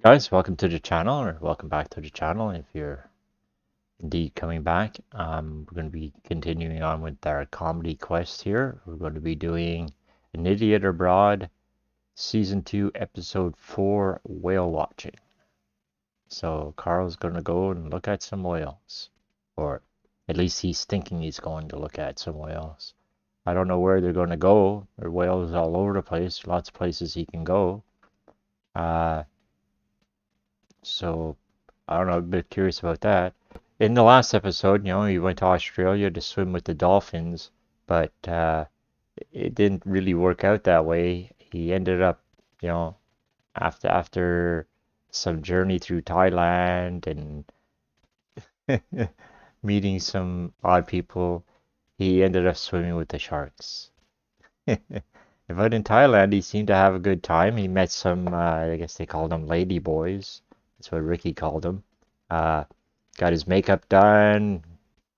Guys, welcome to the channel, or welcome back to the channel if you're indeed coming back. We're going to be continuing on with our comedy quest here. We're going to be doing An Idiot Abroad, Season 2, Episode 4, Whale Watching. So Carl's going to go and look at some whales. Or at least he's thinking he's going to look at some whales. I don't know where they're going to go. There are whales all over the place. Lots of places he can go. So, I don't know, I'm a bit curious about that. In the last episode, he went to Australia to swim with the dolphins, but it didn't really work out that way. He ended up, after some journey through Thailand and meeting some odd people, he ended up swimming with the sharks. But in Thailand, he seemed to have a good time. He met some, I guess they called them lady boys. That's what Ricky called him. Got his makeup done,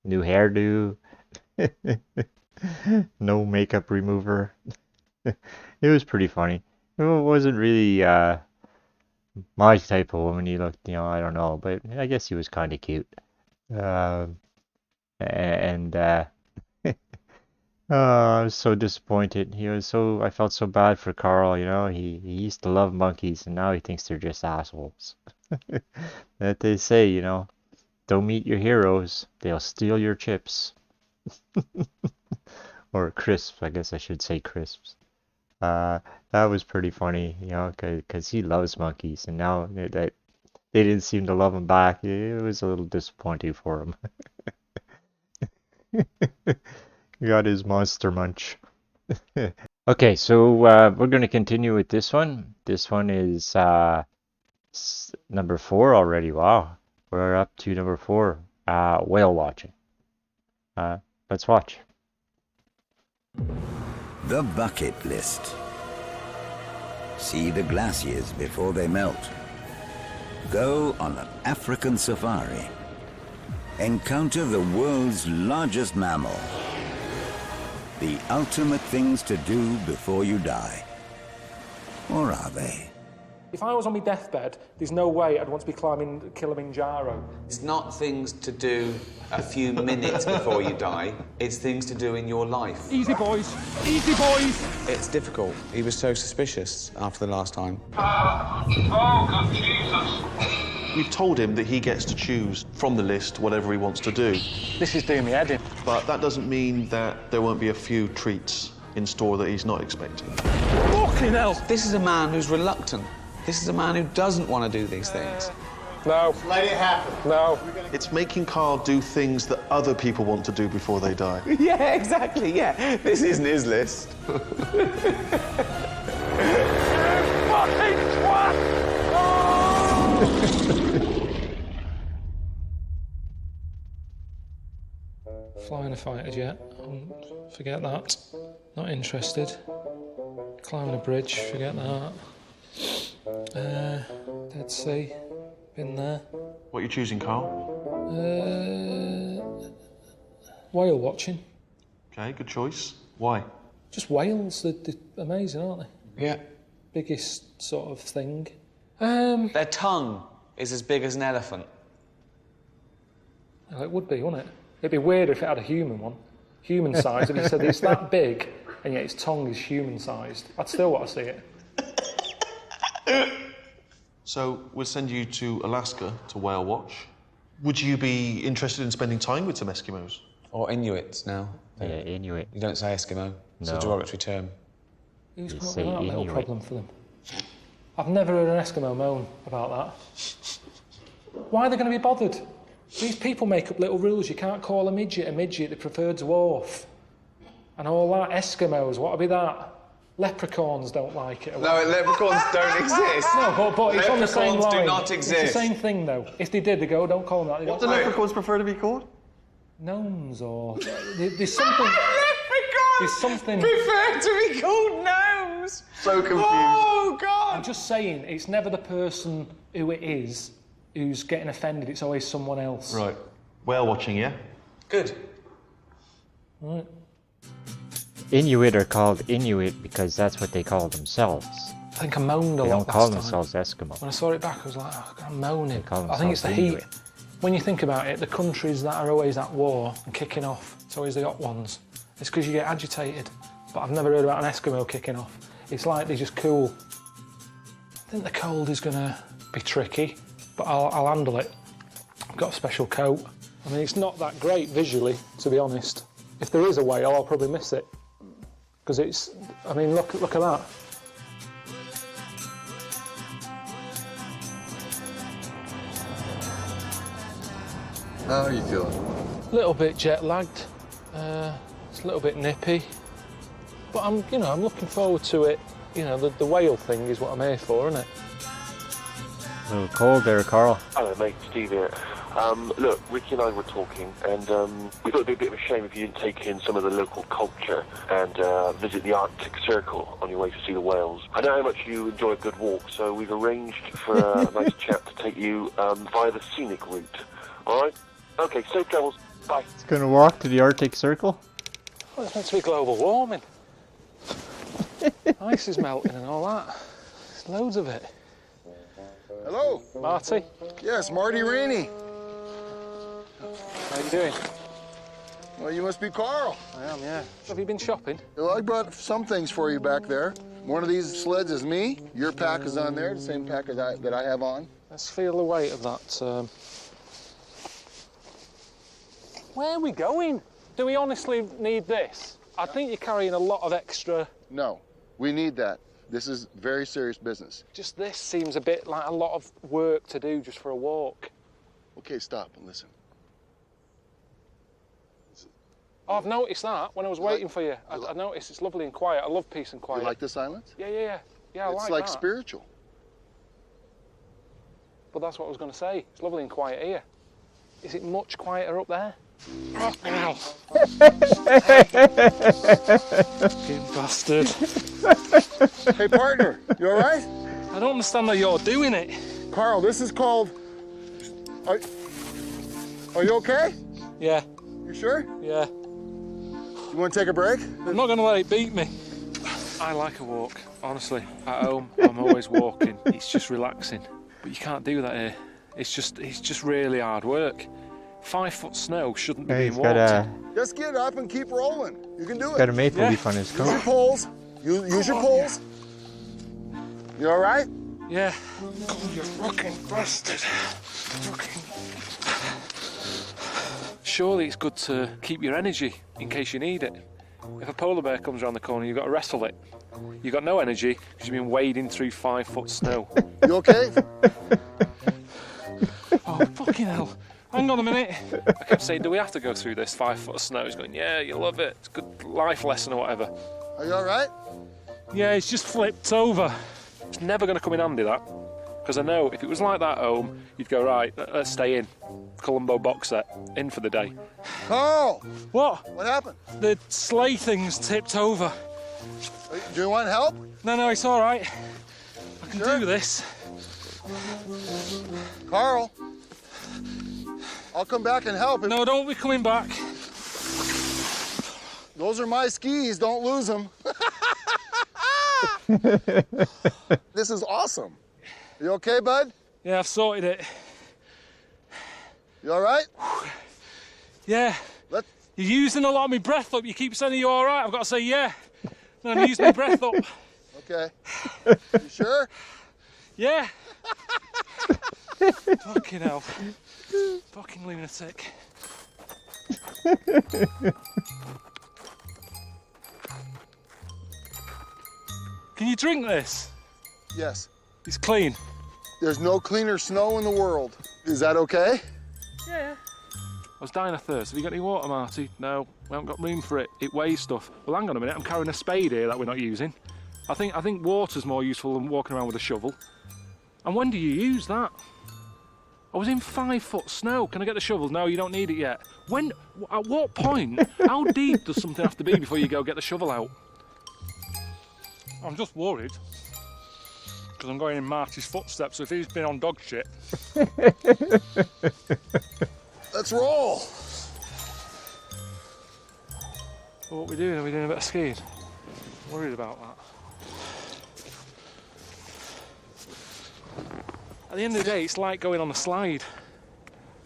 new hairdo, no makeup remover. It was pretty funny. It wasn't really my type of woman. He looked, I don't know, but I guess he was kind of cute. And I was so disappointed. I felt so bad for Carl, he used to love monkeys and now he thinks they're just assholes. That they say, don't meet your heroes, they'll steal your chips. Or crisps, I guess I should say crisps. That was pretty funny, because he loves monkeys and now that they didn't seem to love him back, it was a little disappointing for him. He got his monster munch. Okay, so we're going to continue with this one. This one is number 4 already. Wow, we're up to number 4. Whale watching. Let's watch. The bucket list. See the glaciers before they melt. Go on an African safari. Encounter the world's largest mammal. The ultimate things to do before you die. Or are they? If I was on my deathbed, there's no way I'd want to be climbing Kilimanjaro. It's not things to do a few minutes before you die. It's things to do in your life. Easy, boys. Easy, boys. It's difficult. He was so suspicious after the last time. Oh, good Jesus. We've told him that he gets to choose from the list whatever he wants to do. This is doing me head in. But that doesn't mean that there won't be a few treats in store that he's not expecting. Fucking hell. This is a man who's reluctant. This is a man who doesn't want to do these things. No. Let it happen. No. It's making Carl do things that other people want to do before they die. Yeah, exactly, yeah. This isn't his list. Fucking twat! Flying a fighter jet, forget that. Not interested. Climbing a bridge, forget that. Dead Sea, been there. What are you choosing, Carl? Whale watching. Okay, good choice. Why? Just whales, they're amazing, aren't they? Yeah. Biggest sort of thing. Their tongue is as big as an elephant. Well, it would be, wouldn't it? It'd be weird if it had a human one. Human sized. If you said it's that big and yet its tongue is human sized, I'd still want to see it. So we'll send you to Alaska to whale watch. Would you be interested in spending time with some Eskimos? Or Inuits now. Yeah, Inuit. You don't say Eskimo. It's No. a derogatory term. Who's You come up say with that little Inuit. problem for them? I've never heard an Eskimo moan about that. Why are they going to be bothered? These people make up little rules. You can't call a midget, the preferred dwarf. And all that. Eskimos, what'll be that? Leprechauns don't like it. No, leprechauns don't exist. No, but it's on the same Leprechauns line. do not It's exist. the same thing, though. If they did, they go, don't call them that. They What do don't- leprechauns prefer to be called? Gnomes or... There's something... There's something... prefer to be called gnomes. So confused. Oh, God. I'm just saying, it's never the person who it is who's getting offended. It's always someone else. Right. Whale watching, yeah? Good. Right. Inuit are called Inuit because that's what they call themselves. I think I moaned a They lot don't call last time. themselves Eskimo. When I saw it back, I was like, oh, I'm moaning. call I think it's the themselves heat. When you think about it, the countries that are always at war and kicking off, it's always the hot ones. It's because you get agitated. But I've never heard about an Eskimo kicking off. It's like they're just cool. I think the cold is going to be tricky, but I'll handle it. I've got a special coat. I mean, it's not that great visually, to be honest. If there is a whale, I'll probably miss it. Because it's, I mean, look at that. How are you feeling? A little bit jet lagged. It's a little bit nippy. But I'm looking forward to it. You know, the whale thing is what I'm here for, isn't it? A little cold there, Carl. Hello, mate. Steve here. Look, Ricky and I were talking, and we thought it'd be a bit of a shame if you didn't take in some of the local culture and visit the Arctic Circle on your way to see the whales. I know how much you enjoy a good walk, so we've arranged for a nice chap to take you via the scenic route. All right? Okay, safe travels. Bye. It's gonna walk to the Arctic Circle. Well, it's meant to be global warming. Ice is melting and all that. There's loads of it. Hello. Marty, Yes, Marty Rainey. how you doing? Well, you must be Carl. I am, yeah. Have you been shopping? Well, I brought some things for you back there. One of these sleds is me. Your pack is on there, the same pack that I have on. Let's feel the weight of that. Where are we going? Do we honestly need this? I think you're carrying a lot of extra. No, we need that. This is very serious business. Just this seems a bit like a lot of work to do just for a walk. Okay, stop and listen. Oh, I've noticed that when I was waiting for you. I noticed it's lovely and quiet. I love peace and quiet. You like the silence? Yeah. Yeah, I It's like like that. spiritual. But that's what I was going to say. It's lovely and quiet here. Is it much quieter up there? Oh, ow. Fucking bastard. Hey, partner, you all right? I don't understand how you're doing it. Carl, this is called... Are you okay? Yeah, You sure? yeah. You want to take a break? I'm not going to let it beat me. I like a walk, honestly. At home, I'm always walking. It's just relaxing. But you can't do that here. It's just really hard work. 5 foot snow shouldn't be Hey, being he's got walked. Just get up and keep rolling. You can do got a it. maple Yeah. leaf on his Use your coat. poles. Use your poles. You all right? Yeah. God, you fucking bastard. Fucking... Surely it's good to keep your energy in case you need it. If a polar bear comes around the corner, you've got to wrestle it. You've got no energy because you've been wading through 5 foot snow. You okay? Oh, fucking hell. Hang on a minute. I kept saying, do we have to go through this 5 foot of snow? He's going, yeah, you'll love it. It's a good life lesson or whatever. Are you all right? Yeah, it's just flipped over. It's never going to come in handy, that. Because I know if it was like that at home, you'd go, right, let's stay in. Columbo box set, in for the day. Carl, What? what happened? The sleigh thing's tipped over. Do you want help? No, it's all right. I can Sure. do this. Carl, I'll come back and help. No, don't be coming back. Those are my skis, don't lose them. This is awesome. You okay, bud? Yeah, I've sorted it. You all right? Yeah. Let You're using a lot of my breath up. You keep saying you're all right. I've got to say yeah. Then I'm using my breath up. Okay. You sure? Yeah. Fucking hell. Fucking lunatic. Can you drink this? Yes. It's clean. There's no cleaner snow in the world. Is that okay? Yeah. I was dying of thirst. Have you got any water, Marty? No, we haven't got room for it. It weighs stuff. Well, hang on a minute. I'm carrying a spade here that we're not using. I think water's more useful than walking around with a shovel. And when do you use that? I was in 5 foot snow. Can I get the shovel? No, you don't need it yet. When? At what point? How deep does something have to be before you go get the shovel out? I'm just worried. Because I'm going in Marty's footsteps. So if he's been on dog shit. Let's roll. Well, what are we doing? Are we doing a bit of skiing? Worried about that. At the end of the day, it's like going on a slide.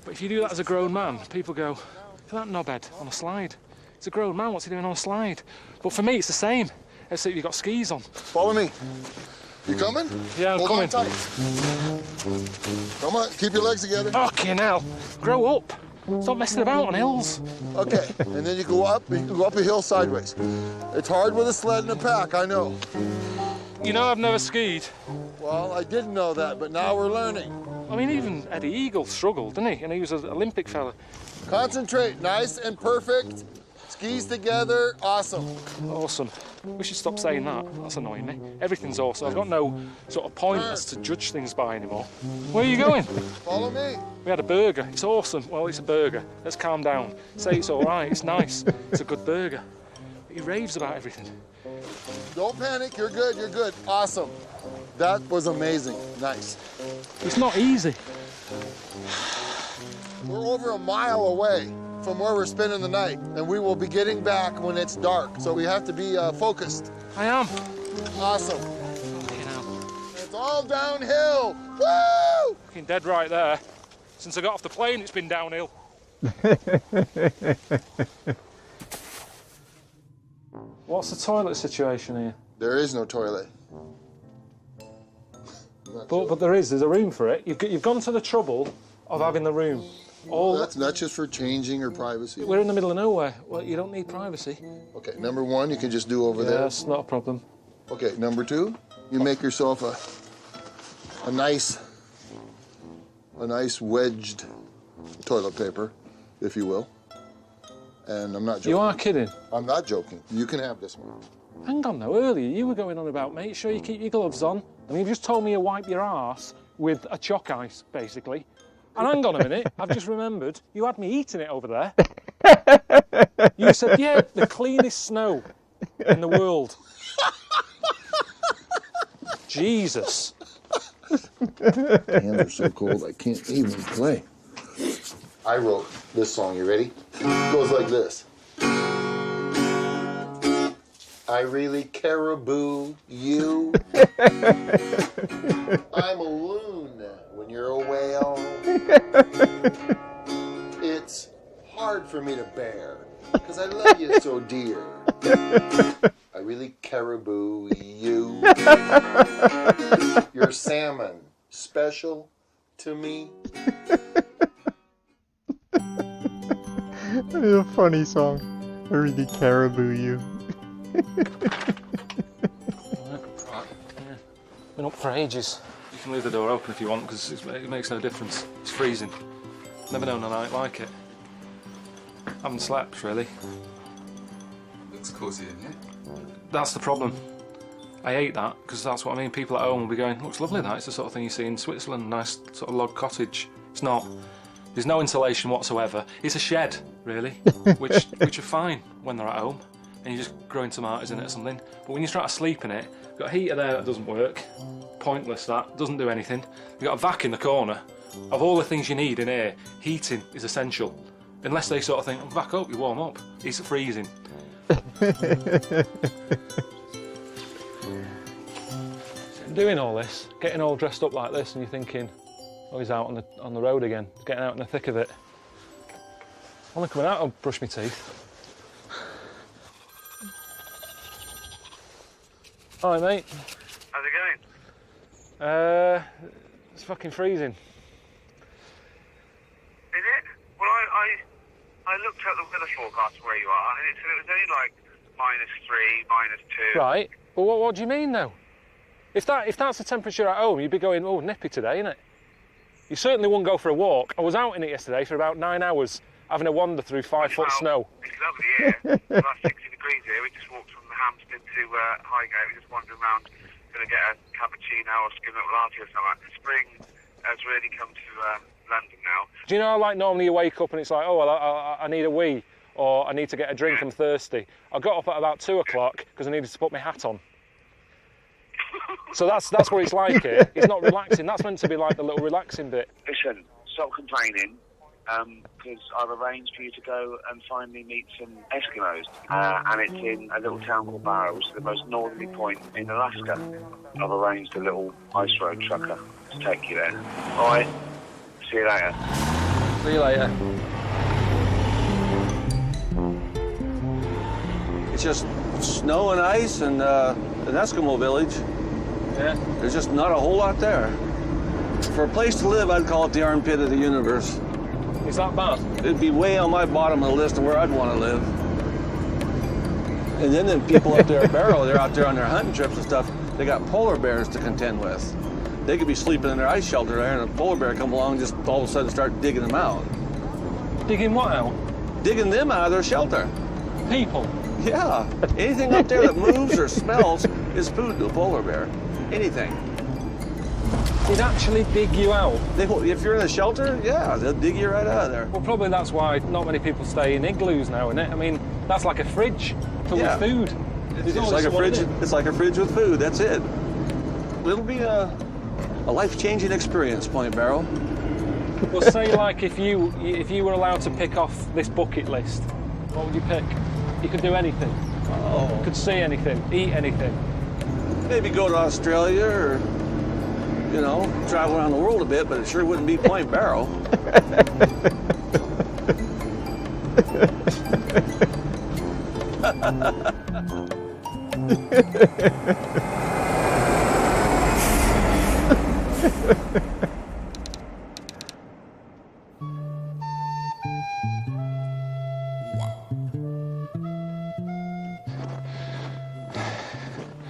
But if you do that as a grown man, people go, look at that knobhead on a slide. It's a grown man, what's he doing on a slide? But for me, it's the same, except you've got skis on. Follow me. You coming? Yeah, I'm Hold coming. on tight. Come on, keep your legs together. Fucking hell, grow up. Stop messing about on hills. Okay, and then you go up a hill sideways. It's hard with a sled and a pack, I know. You know I've never skied. Well, I didn't know that, but now we're learning. I mean, even Eddie Eagle struggled, didn't he? And he was an Olympic fella. Concentrate, nice and perfect. Skis together, awesome. Awesome. We should stop saying that. That's annoying me. Everything's awesome. I've got no sort of pointers to judge things by anymore. Where are you going? Follow me. We had a burger. It's awesome. Well, it's a burger. Let's calm down. Say it's all right. It's nice. It's a good burger. But he raves about everything. Don't panic, you're good, you're good. Awesome. That was amazing, nice. It's not easy. We're over a mile away from where we're spending the night, and we will be getting back when it's dark, so we have to be focused. I am. Awesome. Fucking hell. It's all downhill. Woo! Fucking dead right there. Since I got off the plane, it's been downhill. What's the toilet situation here? There is no toilet. But there is. There's a room for it. You've gone to the trouble of having the room. That's not just for changing or privacy. We're in the middle of nowhere. Well, you don't need privacy. Okay, number one, you can just do over there. That's not a problem. Okay, number two, you make yourself a nice wedged toilet paper, if you will. And I'm not joking. You are kidding. I'm not joking. You can have this one. Hang on though, earlier you were going on about make sure you keep your gloves on. I mean, you've just told me you wipe your arse with a chalk ice, basically. And hang on a minute, I've just remembered, you had me eating it over there. You said, yeah, the cleanest snow in the world. Jesus. Hands are so cold I can't even play. I wrote this song, you ready? It goes like this. I really caribou you. I'm a loon when you're a whale. It's hard for me to bear, because I love you so dear. I really caribou you. You're salmon, special to me. It's a funny song. I really caribou you. Been up for ages. You can leave the door open if you want, because it makes no difference. It's freezing. Never known a night like it. Haven't slept, really. Looks cosy in here. That's the problem. I hate that, because that's what I mean. People at home will be going, looks lovely that. It's the sort of thing you see in Switzerland, nice sort of log cottage. It's not. There's no insulation whatsoever. It's a shed, really, which are fine when they're at home. And you're just growing tomatoes in it or something. But when you try to sleep in it, you've got a heater there that doesn't work. Pointless, that. Doesn't do anything. You've got a vac in the corner. Of all the things you need in here, heating is essential. Unless they sort of think, oh, vac up, you warm up. It's freezing. Doing all this, getting all dressed up like this, and you're thinking, oh, he's out on the road again, getting out in the thick of it. Only coming out, I'll brush my teeth. Hi, mate. How's it going? It's fucking freezing. Is it? Well, I looked at the weather forecast where you are, and it said it was only like -3, -2. Right. Well, what do you mean, though? If that's the temperature at home, you'd be going, oh, nippy today, innit? You certainly wouldn't go for a walk. I was out in it yesterday for about 9 hours, having a wander through 5-foot snow. It's lovely here. It's about 60 degrees here. We just walked from Hampstead to Highgate. We're just wandering around, going to get a cappuccino or skim milk latte or something. Spring has really come to London now. Do you know how, like, normally you wake up and it's like, oh, well, I need a wee, or I need to get a drink, I'm thirsty. I got up at about 2 o'clock because I needed to put my hat on. So that's what it's like here. It's not relaxing. That's meant to be like the little relaxing bit. Listen, stop complaining because I've arranged for you to go and finally meet some Eskimos. And it's in a little town called Barrow, which is the most northerly point in Alaska. I've arranged a little ice road trucker to take you there. All right, see you later. See you later. It's just snow and ice and an Eskimo village. Yeah. There's just not a whole lot there. For a place to live, I'd call it the armpit of the universe. Is that bad? It'd be way on my bottom of the list of where I'd want to live. And then the people up there at Barrow, they're out there on their hunting trips and stuff. They got polar bears to contend with. They could be sleeping in their ice shelter there, and a polar bear come along and just all of a sudden start digging them out. Digging what out? Digging them out of their shelter. People? Yeah. Anything up there that moves or smells is food to a polar bear. Anything. They'd actually dig you out? If you're in a shelter, yeah, they'll dig you right out of there. Well, probably that's why not many people stay in igloos now, isn't it? I mean, that's like a fridge filled with food. It's like a fridge. It's like a fridge with food. That's it. It'll be a life-changing experience, Point Barrow. Well, say like if you were allowed to pick off this bucket list, what would you pick? You could do anything. Oh. You could see anything, eat anything. Maybe go to Australia or, you know, travel around the world a bit, but it sure wouldn't be Point Barrow.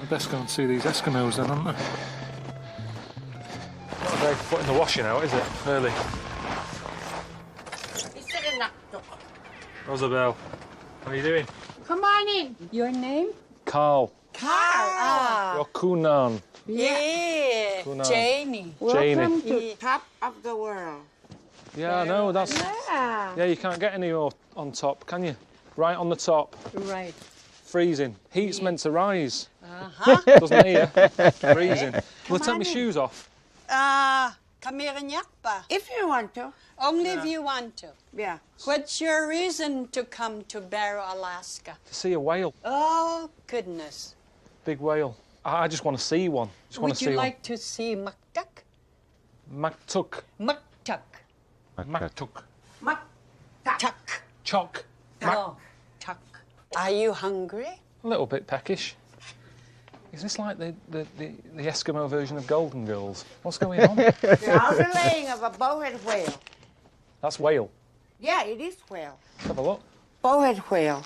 We'd best go and see these Eskimos then, aren't we? Not a day for putting the washing out, is it? Early. Rosabelle, how are you doing? Come on in. Your name? Carl. Carl. You're Kunan. Yeah. Kunan. Janie. Janie. Welcome to top of the world. Yeah, I know, that's... Yeah. Yeah, you can't get any more on top, can you? Right on the top. Right. Freezing. Heat's meant to rise. Uh-huh. Doesn't it here? Freezing. Will I take my shoes off? Come here and yappa. If you want to. Only if you want to. Yeah. What's your reason to come to Barrow, Alaska? To see a whale. Oh, goodness. Big whale. I just want to see one. Just want Would to you see like to see Maktuk? one. Maktuk. Maktuk. Maktuk. Maktuk. Chock. Oh, tuck. Are you hungry? A little bit peckish. Is this like the Eskimo version of Golden Girls? What's going on? The outer laying of a bowhead whale. That's whale. Yeah, it is whale. Let's have a look. Bowhead whale.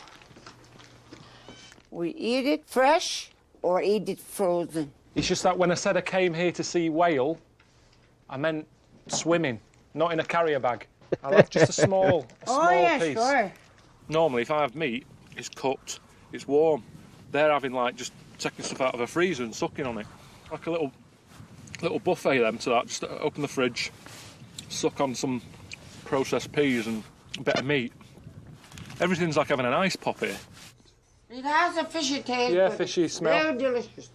We eat it fresh or eat it frozen. It's just that when I said I came here to see whale, I meant swimming, not in a carrier bag. I'll have just a small piece. Sure. Normally, if I have meat, it's cooked, it's warm. They're having like just taking stuff out of a freezer and sucking on it. Like a little buffet them to that. Just open the fridge, suck on some processed peas and a bit of meat. Everything's like having an ice pop here. It has a fishy taste. Yeah, but fishy smell. Very delicious.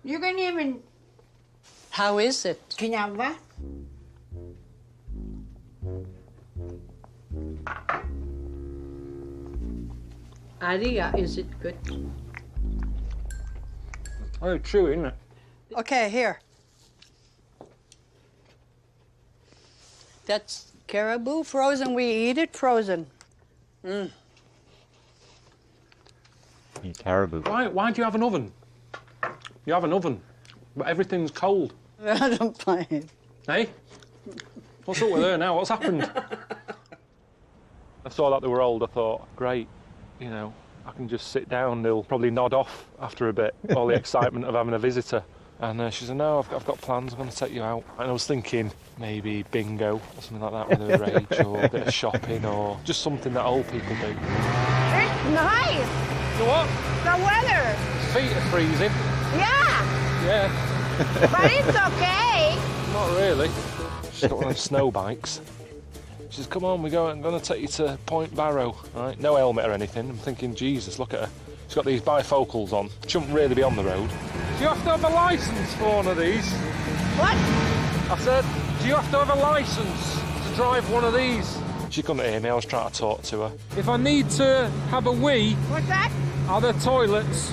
You can even... How is it? Kinyamba. Aria, is it good? Oh, it's chewy, isn't it? Okay, here. That's caribou frozen. We eat it frozen. Eat caribou. Why do you have an oven? You have an oven, but everything's cold. I don't mind. Hey? What's up with her now? What's happened? I saw that they were old. I thought, great, you know, I can just sit down. They'll probably nod off after a bit, all the excitement of having a visitor. And she said, no, I've got plans. I'm going to take you out. And I was thinking maybe bingo or something like that with a rage, or a bit of shopping, or just something that old people do. It's nice. The what? The weather. Feet are freezing. Yeah. Yeah. But it's okay. Not really. She's got one of those snow bikes. She says, come on, I'm going to take you to Point Barrow. Right? No helmet or anything. I'm thinking, Jesus, look at her. She's got these bifocals on. She shouldn't really be on the road. Do you have to have a licence for one of these? What? I said, do you have to have a licence to drive one of these. She couldn't hear me, I was trying to talk to her. If I need to have a wee... What's that? Are there toilets?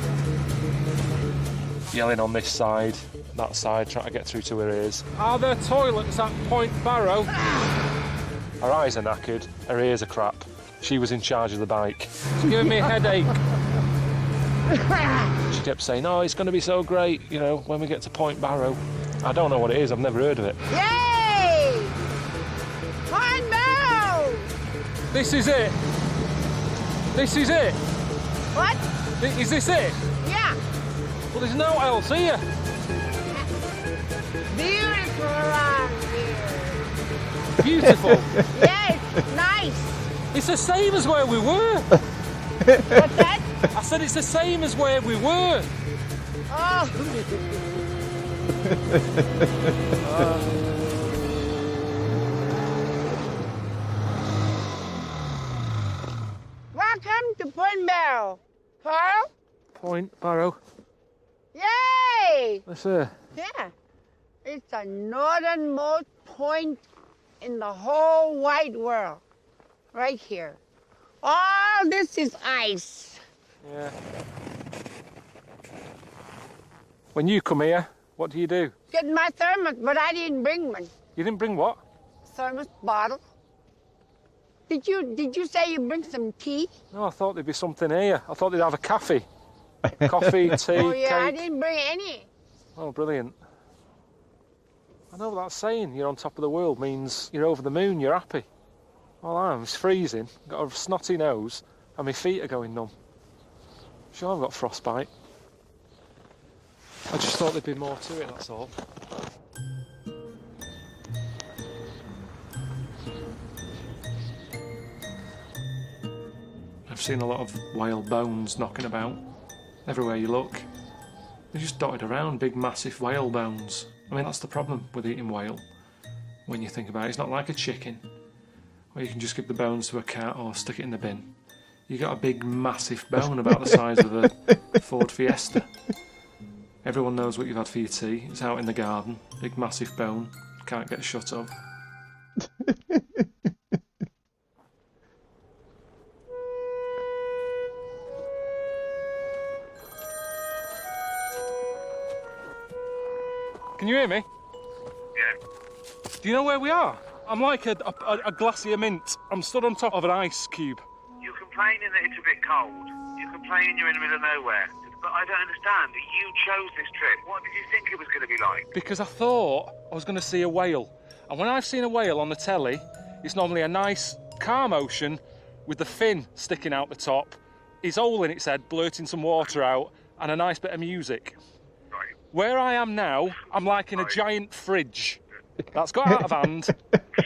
Yelling on this side, that side, trying to get through to her ears. Are there toilets at Point Barrow? Her eyes are knackered, her ears are crap. She was in charge of the bike. It's giving me a headache. She kept saying, oh, it's going to be so great, you know, when we get to Point Barrow. I don't know what it is, I've never heard of it. Yay! Point Barrow! This is it. This is it. What? Is this it? Yeah. Well, there's no else here. Beautiful around here. Beautiful. Yeah, it's nice. It's the same as where we were. What's that? I said it's the same as where we were. Oh. Welcome to Point Barrow. Carl? Point Barrow. Yay! That's her. Yeah. It's the northernmost point in the whole wide world. Right here. All this is ice. Yeah. When you come here, what do you do? Get my thermos, but I didn't bring one. You didn't bring what? Thermos bottle. Did you say you bring some tea? No, I thought there'd be something here. I thought they'd have a cafe. Coffee, tea, Oh yeah, I cake. didn't bring any. Oh, brilliant. I know what that's saying. You're on top of the world means you're over the moon, you're happy. All I am is freezing, got a snotty nose, and my feet are going numb. Sure, I've got frostbite. I just thought there'd be more to it, that's all. I've seen a lot of whale bones knocking about. Everywhere you look. They're just dotted around, big massive whale bones. I mean, that's the problem with eating whale. When you think about it, it's not like a chicken, where you can just give the bones to a cat or stick it in the bin. You got a big massive bone about the size of a Ford Fiesta. Everyone knows what you've had for your tea. It's out in the garden. Big massive bone. Can't get shut of. Can you hear me? Yeah. Do you know where we are? I'm like a glacier mint. I'm stood on top of an ice cube. You're complaining that it's a bit cold. You're complaining you're in the middle of nowhere. But I don't understand. You chose this trip. What did you think it was going to be like? Because I thought I was going to see a whale. And when I've seen a whale on the telly, it's normally a nice, calm ocean with the fin sticking out the top, his hole in its head blurting some water out, and a nice bit of music. Right. Where I am now, I'm like in a giant fridge. That's got out of hand.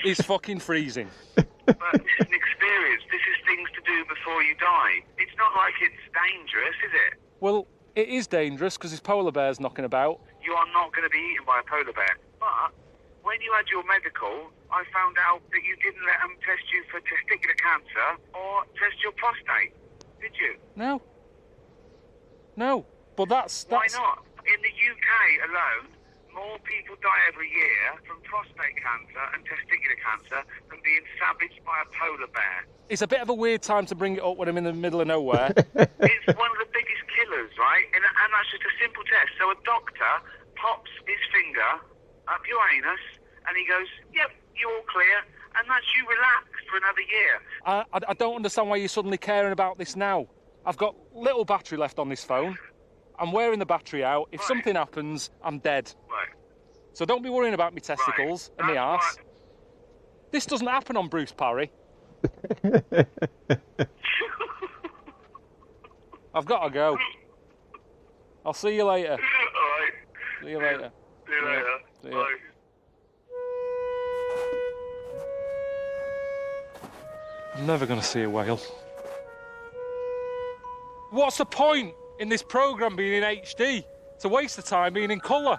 It's fucking freezing. But this is an experience. This is things to do before you die. It's not like it's dangerous, is it? Well, it is dangerous because there's polar bears knocking about. You are not going to be eaten by a polar bear. But when you had your medical, I found out that you didn't let them test you for testicular cancer or test your prostate. Did you? No. No. But that's... Why not? In the UK alone, more people die every year from prostate cancer and testicular cancer than being savaged by a polar bear. It's a bit of a weird time to bring it up when I'm in the middle of nowhere. It's one of the biggest killers, right? And that's just a simple test. So a doctor pops his finger up your anus and he goes, yep, you're all clear. And that's you relaxed for another year. I don't understand why you're suddenly caring about this now. I've got little battery left on this phone. I'm wearing the battery out. If something happens, I'm dead. Right. So don't be worrying about my testicles and my arse. This doesn't happen on Bruce Parry. I've got to go. I'll see you later. All right. See you later. See you later. See ya. Bye. I'm never going to see a whale. What's the point in this programme being in HD? It's a waste of time being in colour.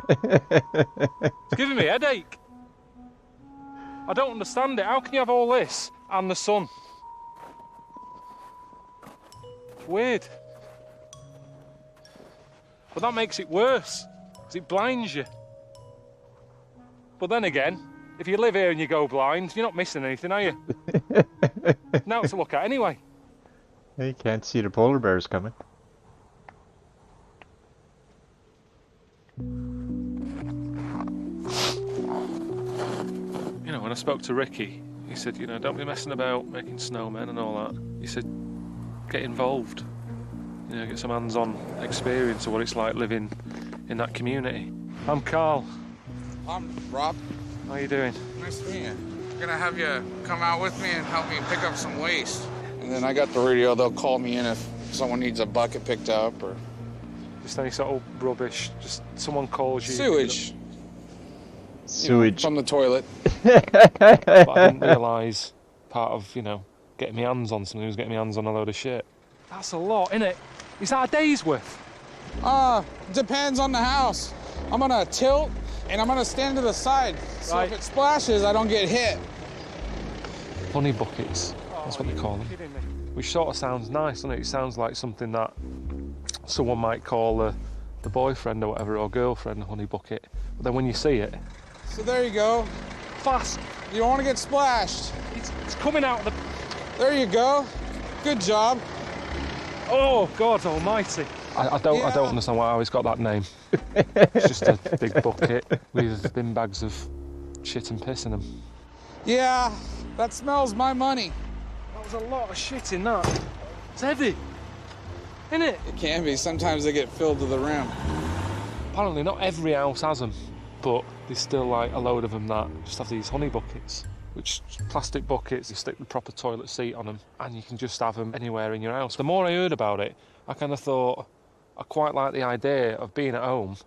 It's giving me a headache. I don't understand it. How can you have all this and the sun? It's weird. But that makes it worse, because it blinds you. But then again, If you live here and you go blind, you're not missing anything, are you? Now to look at anyway. You can't see the polar bears coming. You know, when I spoke to Ricky, he said, you know, don't be messing about making snowmen and all that. He said, get involved. You know, get some hands-on experience of what it's like living in that community. I'm Carl. I'm Rob. How you doing? Nice to meet you. I'm gonna have you come out with me and help me pick up some waste. And then I got the radio, they'll call me in if someone needs a bucket picked up or... Just any sort of rubbish, just someone calls you. Sewage. Sewage. From the toilet. But I didn't realise part of, you know, getting my hands on something was getting my hands on a load of shit. That's a lot, innit? Is that a day's worth? Depends on the house. I'm gonna tilt and I'm gonna stand to the side. So if it splashes, I don't get hit. Honey buckets, that's what they call them. Which sort of sounds nice, doesn't it? It sounds like something that someone might call the boyfriend or whatever, or girlfriend, a honey bucket. But then when you see it... So there you go. Fast. You don't want to get splashed. It's coming out of the... There you go. Good job. Oh, God almighty. I don't understand how it's got that name. It's just a big bucket with bin bags of shit and piss in them. Yeah, that smells my money. That was a lot of shit in that. It's heavy, isn't it? It can be. Sometimes they get filled to the rim. Apparently not every house has them, but there's still like a load of them that just have these honey buckets, which plastic buckets, you stick the proper toilet seat on them, and you can just have them anywhere in your house. The more I heard about it, I kind of thought I quite like the idea of being at home,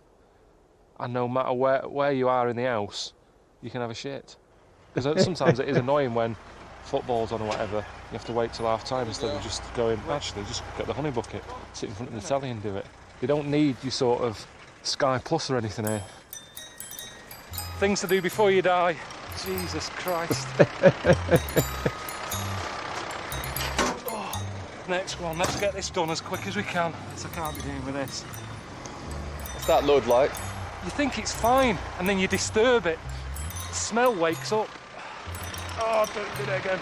and no matter where you are in the house, you can have a shit. Because sometimes it is annoying when football's on or whatever, you have to wait till half time instead of just going, actually, just get the honey bucket, sit in front of the telly and do it. You don't need your sort of Sky Plus or anything here. Things to do before you die. Jesus Christ. Oh, next one, let's get this done as quick as we can. I can't be doing with this. What's that load like? You think it's fine, and then you disturb it. The smell wakes up. Oh, don't do that again.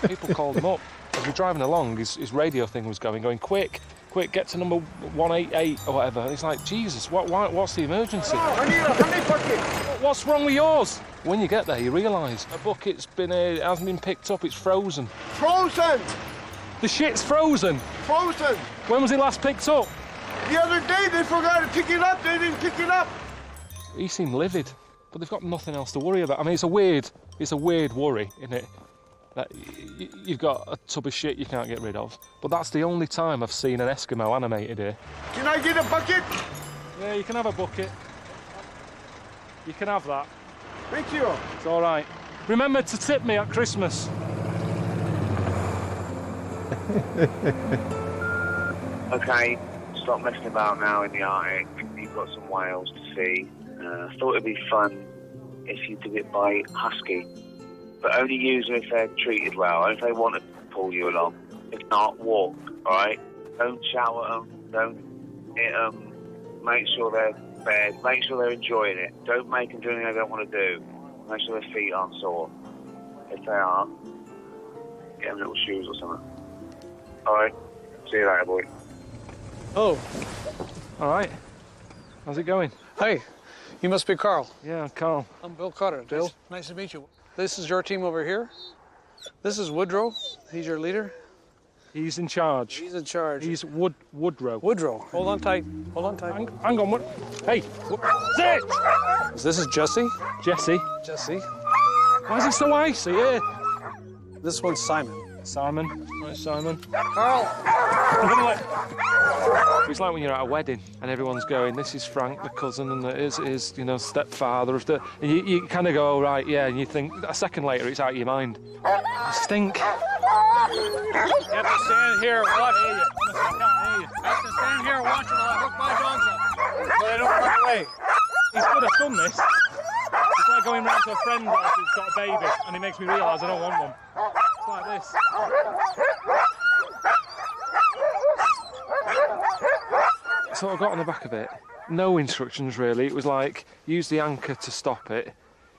People called him up. As we're driving along, his radio thing was going, quick, get to number 188 or whatever. And it's like, Jesus, what's the emergency? Oh, I need a honey bucket. What's wrong with yours? When you get there, you realise a bucket's hasn't been picked up, it's frozen. Frozen! The shit's frozen? Frozen! When was it last picked up? The other day they forgot to pick it up, they didn't pick it up. He seemed livid, but they've got nothing else to worry about. I mean, it's a weird worry, isn't it? That you've got a tub of shit you can't get rid of. But that's the only time I've seen an Eskimo animated here. Can I get a bucket? Yeah, you can have a bucket. You can have that. Thank you. It's all right. Remember to tip me at Christmas. Okay, stop messing about now in the Arctic. You've got some whales to see. I thought it'd be fun if you did it by husky. But only use them if they're treated well, and if they want to pull you along. If not, walk, alright? Don't shout at them, don't hit them. Make sure they're fed, make sure they're enjoying it. Don't make them do anything they don't want to do. Make sure their feet aren't sore. If they are, get them little shoes or something. Alright, see you later, boy. Oh. Alright. How's it going? Hey, you must be Carl. Yeah, I'm Carl. I'm Bill Cutter. Bill. Nice to meet you. This is your team over here. This is Woodrow. He's your leader. He's in charge. He's in charge. He's Woodrow. Woodrow. Hold on tight. Hold on tight. Hang on. Hey. Sit! This is Jesse. Jesse. Jesse. Why is it so icy here? This one's Simon. Simon. Right, Simon. Carl. It's like when you're at a wedding and everyone's going, this is Frank, the cousin, and his stepfather. And you kind of go, oh, right, yeah, and you think, a second later, it's out of your mind. I stink. You have to stand here and watch. I can't hear you. You have to stand here and watch while I hook my dogs up. So they don't run away. He's good, I've done this. It's like going round to a friend's house who's got a baby, and he makes me realise I don't want one. It's like this. So I got on the back of it, no instructions really. It was like, use the anchor to stop it,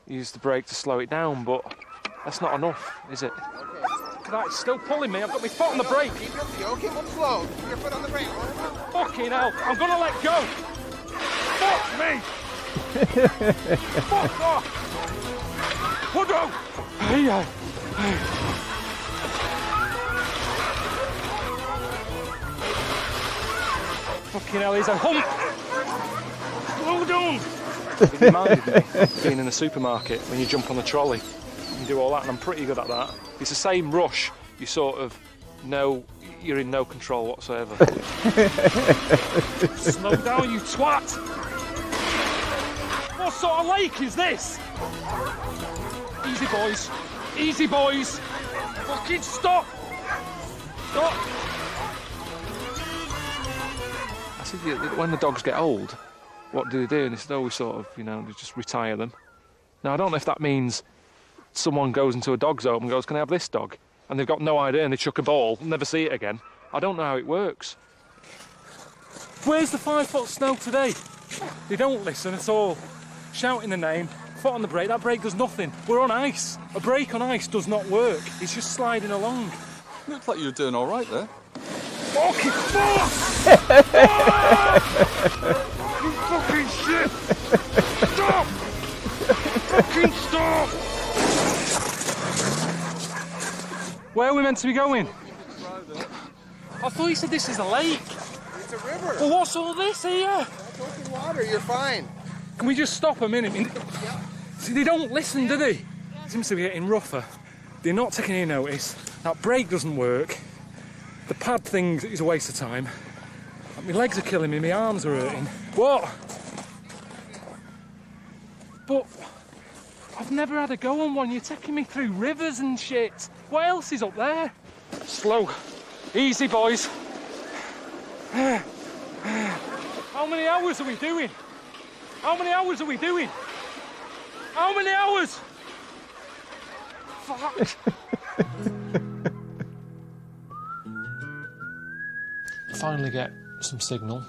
use the brake to slow it down, but that's not enough, is it? Okay. It's still pulling me. I've got my foot on the brake. Keep it slow. Keep your foot on the brake. Fucking hell. I'm going to let go. Fuck me. Fuck off. Hold on. Hey. Fucking hell, he's a hump. Hold on. It reminded me of being in a supermarket when you jump on the trolley. You do all that, and I'm pretty good at that. It's the same rush. You sort of know you're in no control whatsoever. Slow down, you twat! What sort of lake is this? Easy, boys. Easy, boys. Fucking stop! Stop! I said, when the dogs get old, what do they do? And they said, oh, we sort of, they just retire them. Now, I don't know if that means someone goes into a dog's home and goes, can I have this dog? And they've got no idea and they chuck a ball, never see it again. I don't know how it works. Where's the 5 foot snow today? They don't listen at all. Shouting the name, foot on the brake, that brake does nothing. We're on ice. A brake on ice does not work. It's just sliding along. Looks like you were doing all right there. Fucking fuck! You fucking shit! Stop! Fucking stop! Where are we meant to be going? I thought you said this is a lake. It's a river. Well, what's all this here? That's open water. You're fine. Can we just stop a minute? Yeah. See, they don't listen, do they? It seems to be getting rougher. They're not taking any notice. That brake doesn't work. The pad thing is a waste of time. My legs are killing me. My arms are hurting. What? But I've never had a go on one. You're taking me through rivers and shit. What else is up there? Slow. Easy, boys. How many hours are we doing? How many hours are we doing? How many hours? Fuck. Finally get some signal.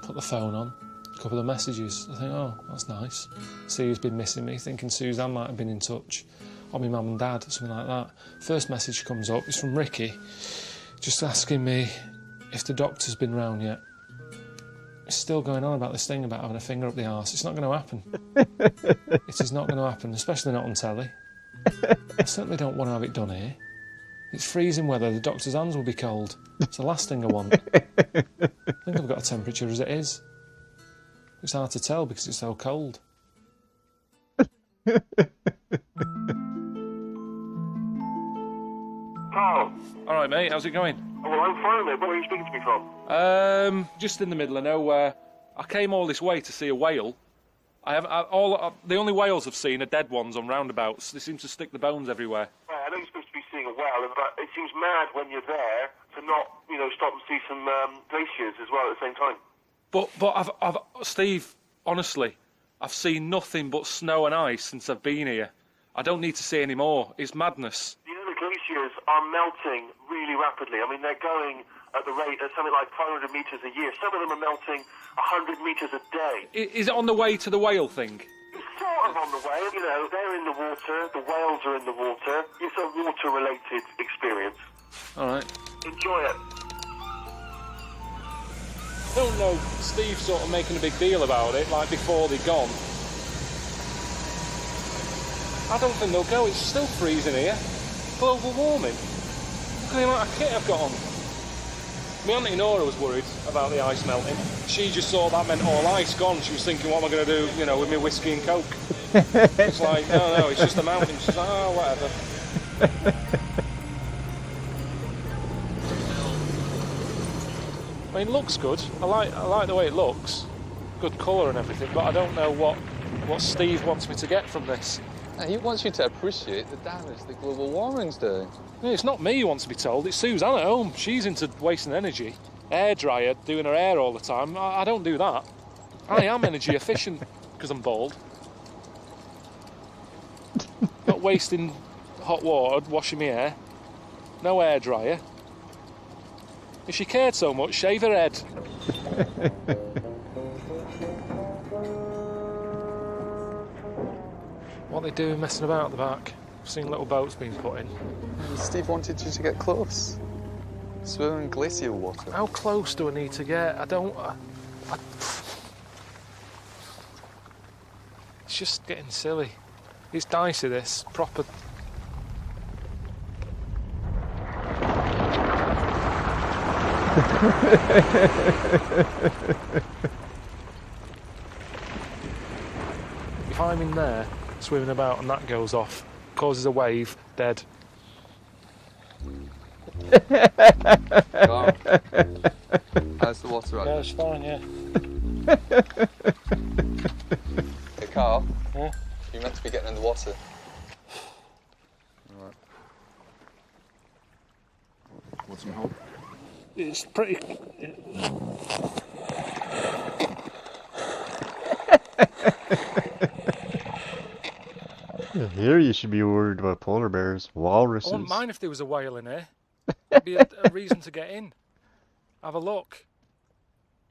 Put the phone on. A couple of messages. I think, oh, that's nice. See who's been missing me. Thinking Suzanne might have been in touch. Or my mum and dad, something like that. First message comes up, it's from Ricky, just asking me if the doctor's been round yet. It's still going on about this thing about having a finger up the arse. It's not going to happen. It is not going to happen, especially not on telly. I certainly don't want to have it done here. It's freezing weather, the doctor's hands will be cold. It's the last thing I want. I think I've got a temperature as it is. It's hard to tell because it's so cold. Carl. All right, mate. How's it going? Oh, well, I'm fine, mate. Where are you speaking to me from? Just in the middle of nowhere. I came all this way to see a whale. The only whales I've seen are dead ones on roundabouts. They seem to stick the bones everywhere. Right, I know you're supposed to be seeing a whale, but it seems mad when you're there to not, stop and see some glaciers as well at the same time. But I've Steve, honestly, I've seen nothing but snow and ice since I've been here. I don't need to see any more. It's madness. The glaciers are melting really rapidly. I mean, they're going at the rate of something like 500 metres a year. Some of them are melting 100 metres a day. Is it on the way to the whale thing? It's sort of on the way. They're in the water, the whales are in the water. It's a water-related experience. All right. Enjoy it. I don't know, Steve's sort of making a big deal about it, like before they're gone. I don't think they'll go, it's still freezing here. Global warming. Look at the amount of kit I've got on. My auntie Nora was worried about the ice melting. She just saw that meant all ice gone. She was thinking, what am I going to do, with my whiskey and coke? It's like, no, it's just a mountain. She's like, oh, whatever. I mean, it looks good. I like the way it looks. Good colour and everything, but I don't know what Steve wants me to get from this. He wants you to appreciate the damage that global warming's doing. It's not me who wants to be told, it's Suzanne at home. She's into wasting energy. Hair dryer, doing her hair all the time. I don't do that. I am energy efficient because I'm bald. Not wasting hot water, washing my hair. No hair dryer. If she cared so much, shave her head. What are they doing messing about at the back? I've seen little boats being put in. Steve wanted you to get close. Swim in glacier water. How close do I need to get? I don't... It's just getting silly. It's dicey, this. Proper... If I'm in there, swimming about, and that goes off, causes a wave, dead. Carl, how's the water right Yeah, it's fine, yeah. Hey, Carl. Yeah? You're meant to be getting in the water. Alright. Want some help? It's pretty... Here you should be worried about polar bears, walruses. I wouldn't mind if there was a whale in here. It'd be a reason to get in. Have a look.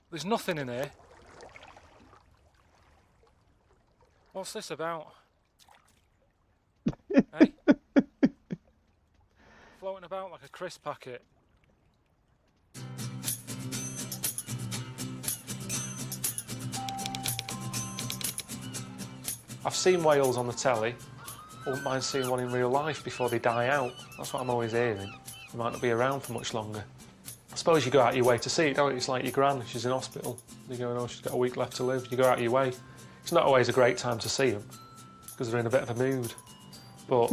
There's nothing in here. What's this about? Hey? Floating about like a crisp packet. I've seen whales on the telly. I wouldn't mind seeing one in real life before they die out. That's what I'm always hearing. They might not be around for much longer. I suppose you go out of your way to see it, don't you? It's like your gran, she's in hospital. You go, oh, she's got a week left to live. You go out of your way. It's not always a great time to see them because they're in a bit of a mood. But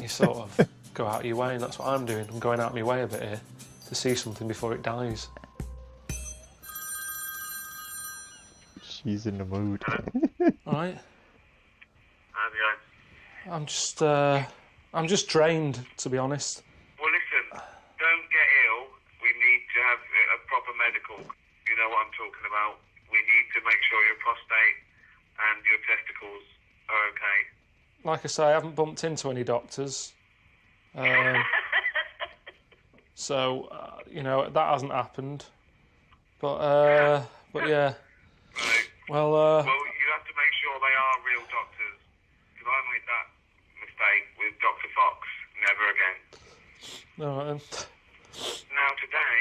you sort of go out of your way, and that's what I'm doing. I'm going out of my way a bit here to see something before it dies. She's in the mood. Alright. How's it going? I'm just drained, to be honest. Well, listen, don't get ill. We need to have a proper medical. You know what I'm talking about. We need to make sure your prostate and your testicles are okay. Like I say, I haven't bumped into any doctors. So, you know, that hasn't happened. But yeah. Right. Well, Well, you have to make sure they are real doctors. Because I made that mistake with Dr. Fox. Never again. Alright then. Now, today,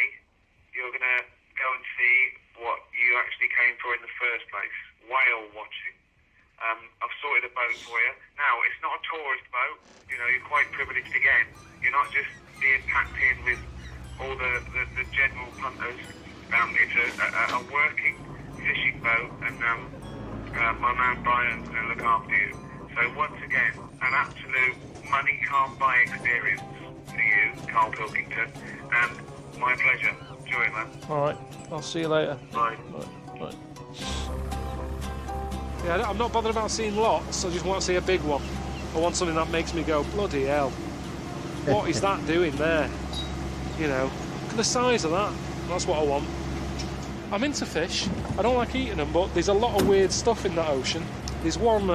you're going to go and see what you actually came for in the first place. Whale watching. I've sorted a boat for you. Now, it's not a tourist boat. You know, you're quite privileged again. You're not just being packed in with all the general punters. It's a working fishing boat, and my man Brian's going to look after you. So once again, an absolute money can't buy experience for you, Carl Pilkington, and my pleasure. Enjoy it, man. Alright, I'll see you later. Bye. Right. Yeah, I'm not bothered about seeing lots, I just want to see a big one. I want something that makes me go, bloody hell. What is that doing there? You know, look at the size of that. That's what I want. I'm into fish. I don't like eating them, but there's a lot of weird stuff in that ocean. There's one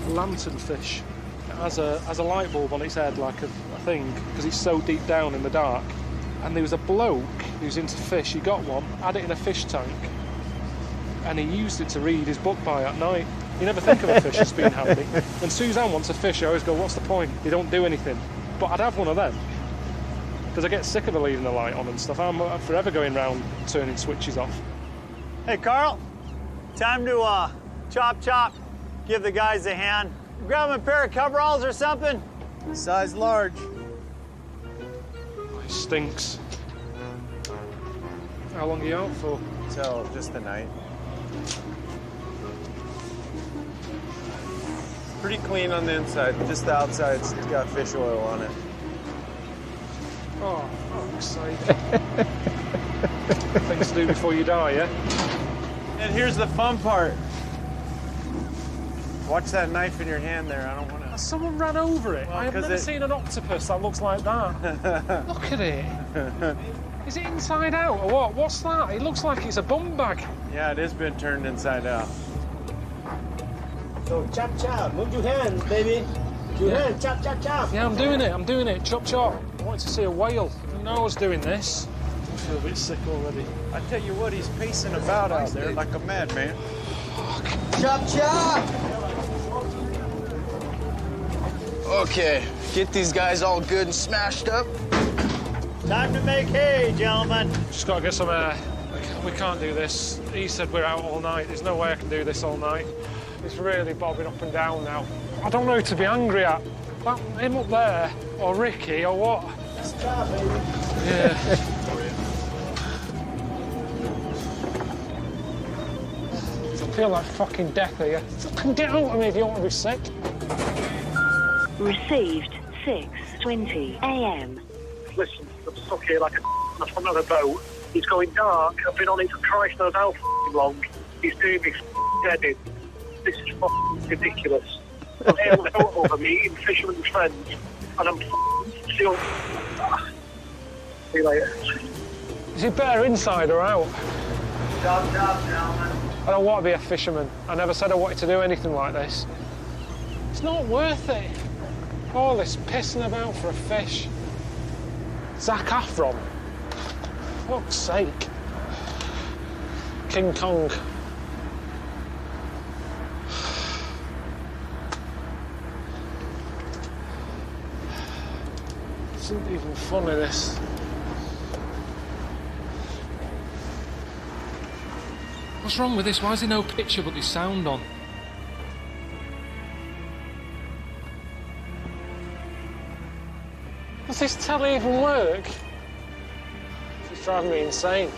lanternfish. It has a light bulb on its head, like a thing, because it's so deep down in the dark. And there was a bloke who's into fish. He got one, had it in a fish tank, and he used it to read his book by at night. You never think of a fish as being handy. When Suzanne wants a fish, I always go, what's the point? They don't do anything. But I'd have one of them, because I get sick of her leaving the light on and stuff. I'm forever going round turning switches off. Hey, Carl, time to chop, give the guys a hand. Grab them a pair of coveralls or something. Size large. It stinks. How long are you out for? Till just the night. Pretty clean on the inside, just the outside's got fish oil on it. Oh, fuck's sake. Things to do before you die, yeah? And here's the fun part. Watch that knife in your hand there. I don't want to. Someone ran over it. Well, I have never seen an octopus that looks like that. Look at it. Is it inside out or what? What's that? It looks like it's a bum bag. Yeah, it has been turned inside out. So chop, move your hands, baby. Your hands, chop. Yeah, I'm doing it. Chop. I wanted to see a whale. You know I was doing this. I feel a bit sick already. I tell you what, he's pacing about out there like a madman. Chop. Okay, get these guys all good and smashed up. Time to make hay, gentlemen. Just got to get some air. We can't do this. He said we're out all night. There's no way I can do this all night. It's really bobbing up and down now. I don't know who to be angry at. That, him up there, or Ricky, or what? Let's try, baby. Yeah. I feel like fucking death here. Get out of me if you want to be sick. Received 6:20 a.m. Listen, I'm stuck here like a on the front of the boat. It's going dark. I've been on it for Christ knows how long. He's doing me dead in. This is ridiculous. I'm here on the boat over me, eating fish with my friends, and I'm still. See you later. Is it better inside or out? Job, gentlemen. I don't want to be a fisherman. I never said I wanted to do anything like this. It's not worth it. All this pissing about for a fish. Zac Efron. Fuck's sake. King Kong. This isn't even funny, this. What's wrong with this? Why is there no picture but there's sound on? Does this telly even work? It's driving me insane.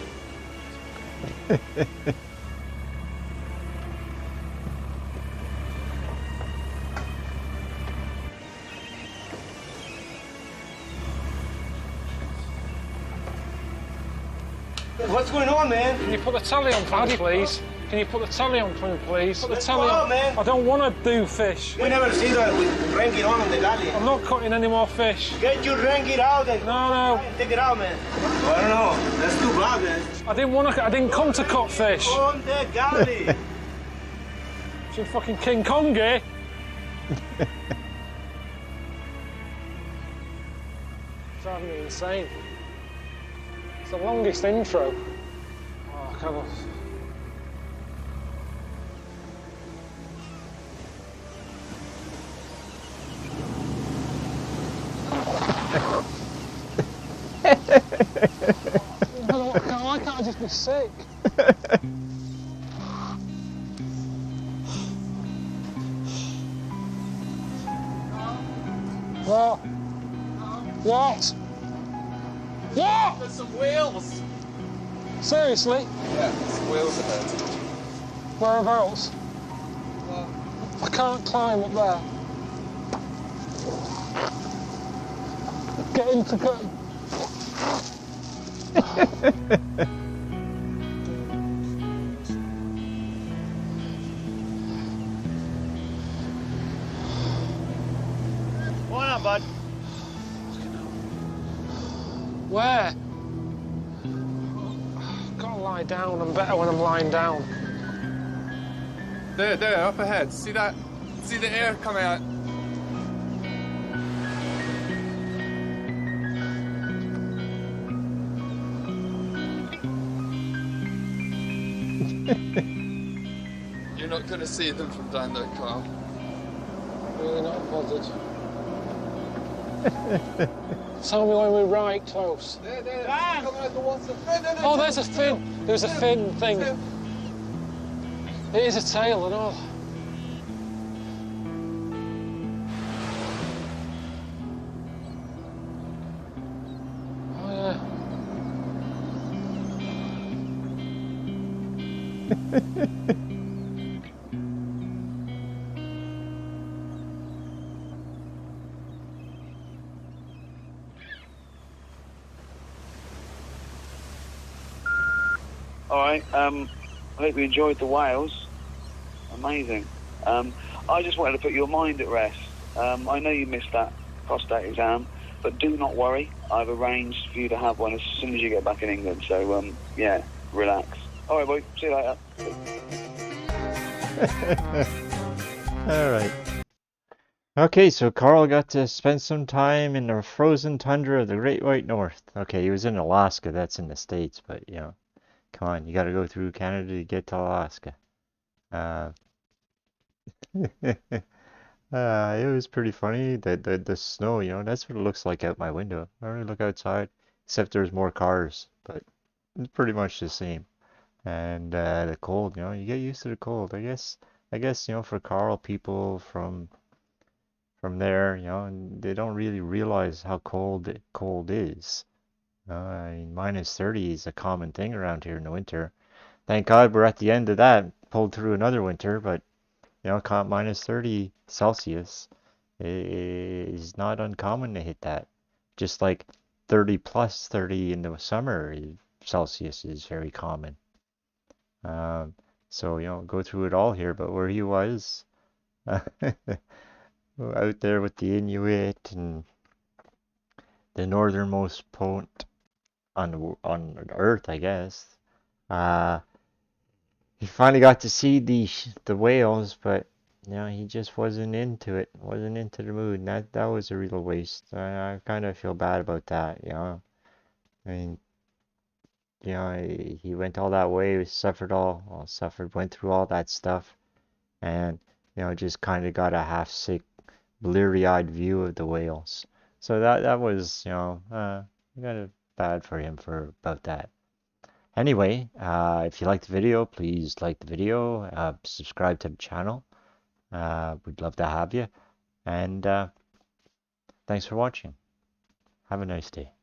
What's going on, man? Can you put the telly on for me, please? Can you put the telly on for me, please? Put the Let's telly go, on. man. I don't want to do fish. We never see that with Rangi on in the galley. I'm not cutting any more fish. Get your Rangi out and No. take it out, man. I don't know. That's too bad, man. I didn't want to. I didn't come to cut fish. On the galley. Some fucking King Kong, eh? Driving me insane. It's the longest intro. Oh, come on. Why can't I just be sick? What? What? What? There's some whales. Seriously? Yeah, some whales ahead. Whereabouts? I can't climb up there. Get into go. Why not, bud? Where? Gotta lie down. I'm better when I'm lying down. There, up ahead. See that? See the air coming out? You're not going to see them from down there, Carl. Really not bothered. Tell me when we're right close. There, coming out the water. No. Oh, there's a fin. There's a fin thing. It is a tail and all. Oh, yeah. All right. I hope you enjoyed the whales. Amazing. I just wanted to put your mind at rest. I know you missed that prostate exam, but do not worry. I've arranged for you to have one as soon as you get back in England. So, yeah, relax. All right, boy. See you later. All right. Okay, so Carl got to spend some time in the frozen tundra of the Great White North. Okay, he was in Alaska. That's in the States, but, you know, come on. You got to go through Canada to get to Alaska. It was pretty funny. The snow, you know, that's what it looks like out my window. I really look outside, except there's more cars, but it's pretty much the same. And the cold, you know, you get used to the cold. I guess, you know, for Carl, people from there, you know, and they don't really realize how cold is. I mean, -30 is a common thing around here in the winter. Thank God we're at the end of that, pulled through another winter, but you know, -30 Celsius is not uncommon to hit that. Just like 30 plus 30 in the summer Celsius is very common. Um, so, you know, go through it all here, but where he was, out there with the Inuit and the northernmost point on Earth, I guess. Uh, he finally got to see the whales, but you know he just wasn't into it, wasn't into the mood. And that was a real waste. I kind of feel bad about that, you know. I mean, you know, he went all that way, went through all that stuff, and you know, just kind of got a half sick, bleary-eyed view of the whales. So that was, you know, kind of bad for him for about that. Anyway, if you liked the video, please like the video, subscribe to the channel. We'd love to have you. And thanks for watching. Have a nice day.